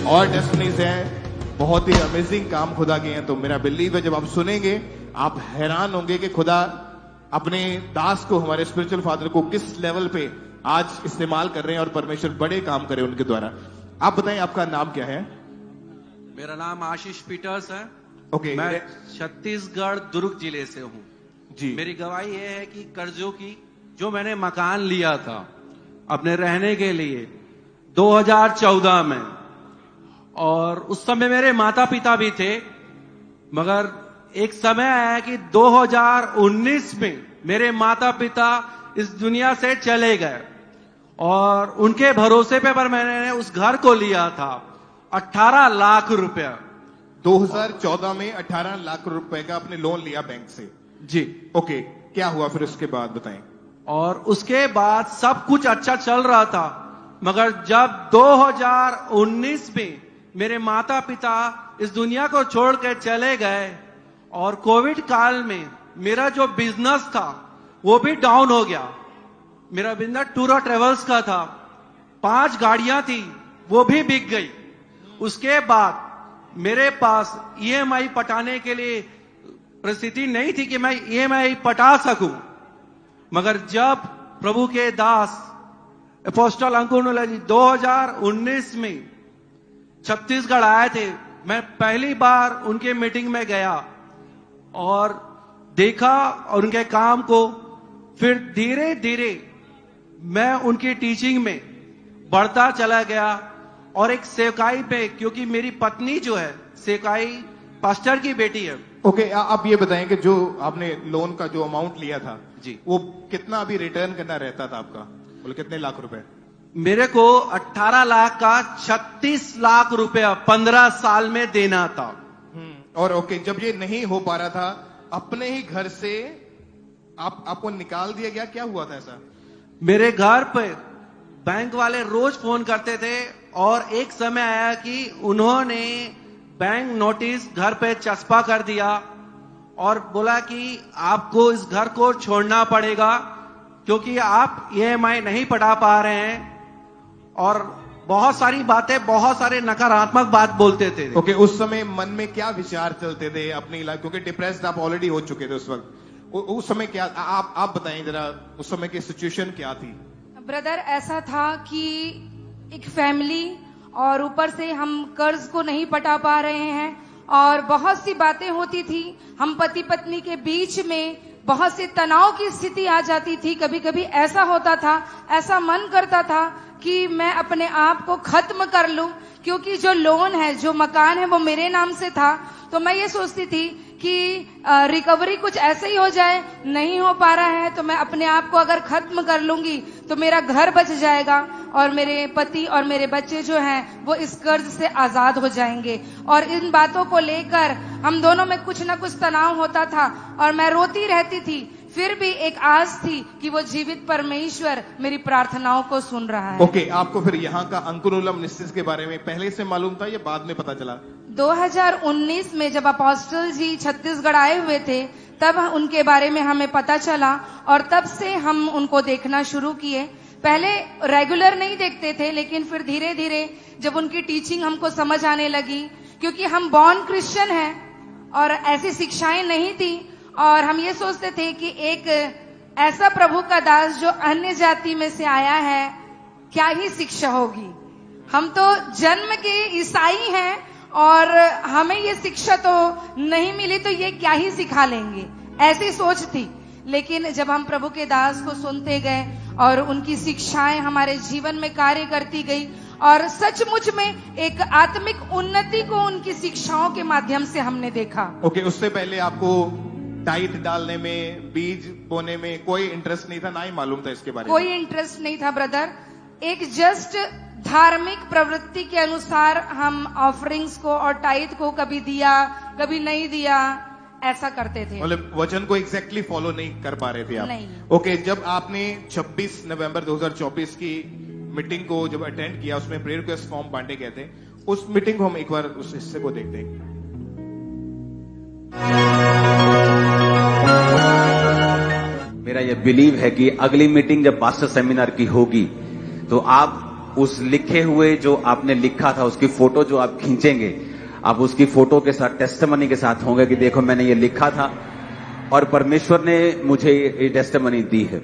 और डेस्टिनीज हैं, बहुत ही अमेजिंग काम खुदा के हैं। तो मेरा बिलीव है जब आप सुनेंगे आप हैरान होंगे कि खुदा अपने दास को, हमारे स्पिरिचुअल फादर को किस लेवल पे आज इस्तेमाल कर रहे हैं और परमेश्वर बड़े काम करे उनके द्वारा। आप बताएं आपका नाम क्या है? मेरा नाम आशीष पीटर्स है। ओके, मैं छत्तीसगढ़ दुर्ग जिले से हूँ जी। मेरी गवाही ये है कि कर्जों की, जो मैंने मकान लिया था अपने रहने के लिए 2014 में, और उस समय मेरे माता पिता भी थे, मगर एक समय आया कि 2019 में मेरे माता पिता इस दुनिया से चले गए, और उनके भरोसे पे पर मैंने उस घर को लिया था 18 लाख रुपया। 2014 में 18 लाख रुपए का आपने लोन लिया बैंक से? जी। ओके, क्या हुआ फिर उसके बाद बताएं। और उसके बाद सब कुछ अच्छा चल रहा था, मगर जब 2019 में मेरे माता पिता इस दुनिया को छोड़ कर चले गए, और कोविड काल में मेरा जो बिजनेस था वो भी डाउन हो गया। मेरा बिजनेस टूर और ट्रेवल्स का था, 5 गाड़ियां थी, वो भी बिक गई। उसके बाद मेरे पास ईएमआई पटाने के लिए परिस्थिति नहीं थी कि मैं ईएमआई पटा सकूं, मगर जब प्रभु के दास अपोस्टल अंकुर जी 2019 में छत्तीसगढ़ आए थे, मैं पहली बार उनके मीटिंग में गया और देखा और उनके काम को, फिर धीरे धीरे मैं उनकी टीचिंग में बढ़ता चला गया, और एक सेवकाई पे, क्योंकि मेरी पत्नी जो है सेवकाई पास्टर की बेटी है। ओके, आप ये बताएं कि जो आपने लोन का जो अमाउंट लिया था जी, वो कितना अभी रिटर्न करना रहता था आपका? बोले कितने लाख रुपए? मेरे को 18 लाख का 36 लाख रुपया 15 साल में देना था। और ओके, जब ये नहीं हो पा रहा था, अपने ही घर से आपको निकाल दिया गया, क्या हुआ था ऐसा? मेरे घर पे बैंक वाले रोज फोन करते थे, और एक समय आया कि उन्होंने बैंक नोटिस घर पे चस्पा कर दिया और बोला कि आपको इस घर को छोड़ना पड़ेगा क्योंकि आप ईएमआई नहीं पटा पा रहे हैं, और बहुत सारी बातें, बहुत सारे नकारात्मक बात बोलते थे। ओके, उस समय मन में क्या विचार चलते थे अपनी लाइफ, क्योंकि डिप्रेस्ड आप ऑलरेडी हो चुके थे उस वक्त, उस समय क्या आप बताएं जरा, उस समय की सिचुएशन क्या थी? ब्रदर, ऐसा था कि एक फैमिली, और ऊपर से हम कर्ज को नहीं पटा पा रहे हैं, और बहुत सी बातें होती थी। हम पति पत्नी के बीच में बहुत से तनाव की स्थिति आ जाती थी। कभी कभी ऐसा होता था, ऐसा मन करता था कि मैं अपने आप को खत्म कर लूं, क्योंकि जो लोन है, जो मकान है, वो मेरे नाम से था। तो मैं ये सोचती थी कि रिकवरी कुछ ऐसे ही हो जाए, नहीं हो पा रहा है तो मैं अपने आप को अगर खत्म कर लूंगी तो मेरा घर बच जाएगा, और मेरे पति और मेरे बच्चे जो हैं वो इस कर्ज से आजाद हो जाएंगे। और इन बातों को लेकर हम दोनों में कुछ ना कुछ तनाव होता था, और मैं रोती रहती थी। फिर भी एक आस थी कि वो जीवित परमेश्वर मेरी प्रार्थनाओं को सुन रहा है। ओके, आपको फिर यहाँ का अंकुरम निश्चित के बारे में पहले से मालूम था या बाद में पता चला? 2019 में जब अपोस्टल जी छत्तीसगढ़ आए हुए थे, तब उनके बारे में हमें पता चला, और तब से हम उनको देखना शुरू किए। पहले रेगुलर नहीं देखते थे, लेकिन फिर धीरे धीरे जब उनकी टीचिंग हमको समझ आने लगी, क्योंकि हम बॉर्न क्रिश्चियन हैं और ऐसी शिक्षाएं नहीं थी, और हम ये सोचते थे कि एक ऐसा प्रभु का दास जो अन्य जाति में से आया है, क्या ही शिक्षा होगी। हम तो जन्म के ईसाई हैं और हमें ये शिक्षा तो नहीं मिली, तो ये क्या ही सिखा लेंगे, ऐसी सोच थी। लेकिन जब हम प्रभु के दास को सुनते गए और उनकी शिक्षाएं हमारे जीवन में कार्य करती गई, और सचमुच में एक आत्मिक उन्नति को उनकी शिक्षाओं के माध्यम से हमने देखा। ओके, उससे पहले आपको टाइट डालने में, बीज बोने में कोई इंटरेस्ट नहीं था, ना ही मालूम था इसके बारे में? कोई इंटरेस्ट नहीं था ब्रदर। एक जस्ट धार्मिक प्रवृत्ति के अनुसार हम ऑफरिंग्स को और टाइट को कभी दिया, कभी नहीं दिया, ऐसा करते थे। मतलब वचन को एग्जैक्टली फॉलो नहीं कर पा रहे थे आप? नहीं। ओके, जब आपने 26 नवंबर 2024 की मीटिंग को जब अटेंड किया, उसमें प्रेयर रिक्वेस्ट फॉर्म बांटे गए थे, उस मीटिंग को हम एक बार उस हिस्से को देखते हैं। मेरा यह बिलीव है कि अगली मीटिंग जब पास्टर सेमिनार की होगी तो आप उस लिखे हुए जो आपने लिखा था उसकी फोटो जो आप खींचेंगे, आप उसकी फोटो के साथ टेस्टिमनी के साथ होंगे कि देखो मैंने ये लिखा था और परमेश्वर ने मुझे ये टेस्टिमनी दी है।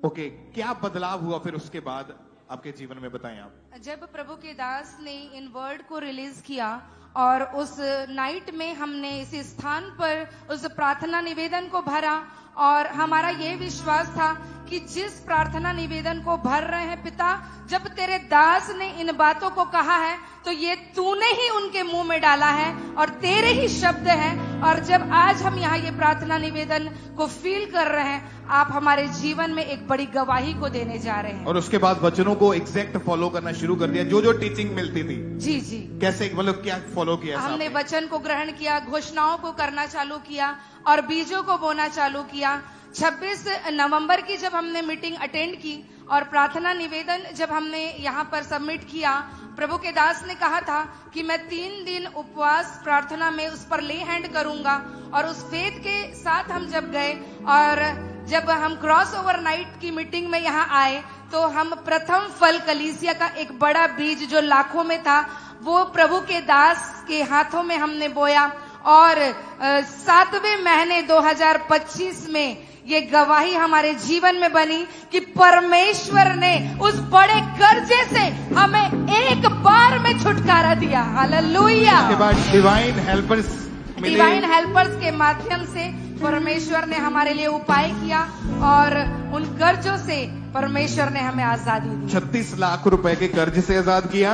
ओके, क्या बदलाव हुआ फिर उसके बाद आपके जीवन में, बताएं आप। जब प्रभु के दास ने इन वर्ड को रिलीज किया और उस नाइट में हमने इस स्थान पर उस प्रार्थना निवेदन को भरा और हमारा ये विश्वास था कि जिस प्रार्थना निवेदन को भर रहे हैं पिता, जब तेरे दास ने इन बातों को कहा है तो ये तूने ही उनके मुंह में डाला है और तेरे ही शब्द हैं। और जब आज हम यहाँ ये प्रार्थना निवेदन को फील कर रहे हैं, आप हमारे जीवन में एक बड़ी गवाही को देने जा रहे हैं। और उसके बाद वचनों को एग्जैक्ट फॉलो करना शुरू कर दिया, जो जो टीचिंग मिलती थी। जी जी, कैसे, मतलब क्या फॉलो किया? हमने वचन को ग्रहण किया, घोषणाओं को करना चालू किया और बीजों को बोना चालू किया। 26 नवंबर की जब हमने मीटिंग अटेंड की और प्रार्थना निवेदन जब हमने यहाँ पर सबमिट किया, प्रभु के दास ने कहा था कि मैं 3 दिन उपवास प्रार्थना में उस पर ले हैंड करूंगा। और उस फेथ के साथ हम जब गए और जब हम क्रॉस ओवर नाइट की मीटिंग में यहाँ आए तो हम प्रथम फल कलीसिया का एक बड़ा बीज जो लाखों में था, वो प्रभु के दास के हाथों में हमने बोया। और 7वें महीने 2025 में ये गवाही हमारे जीवन में बनी कि परमेश्वर ने उस बड़े कर्जे से हमें एक बार में छुटकारा दिया। हालेलुया। उसके बाद डिवाइन हेल्पर्स मिले। डिवाइन हेल्पर्स के माध्यम से परमेश्वर ने हमारे लिए उपाय किया और उन कर्जों से परमेश्वर ने हमें आजादी दी। 36 लाख रुपए के कर्ज से आजाद किया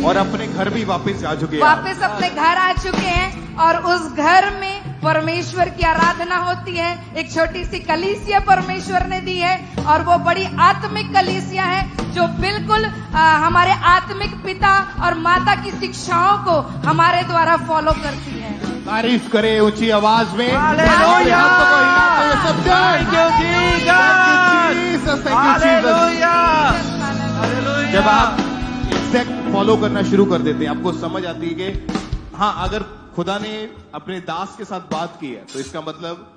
और अपने घर भी वापस आ चुके हैं। वापस अपने घर आ चुके हैं और उस घर में परमेश्वर की आराधना होती है। एक छोटी सी कलीसिया परमेश्वर ने दी है और वो बड़ी आत्मिक कलीसिया है जो बिल्कुल हमारे आत्मिक पिता और माता की शिक्षाओं को हमारे द्वारा फॉलो करती है। तारीफ करे ऊंची आवाज में। Hallelujah. Thank you, Jesus. Thank you, Jesus. जब आप एग्जैक्ट फॉलो करना शुरू कर देते हैं, आपको समझ आती है कि हाँ, अगर खुदा ने अपने दास के साथ बात की है तो इसका मतलब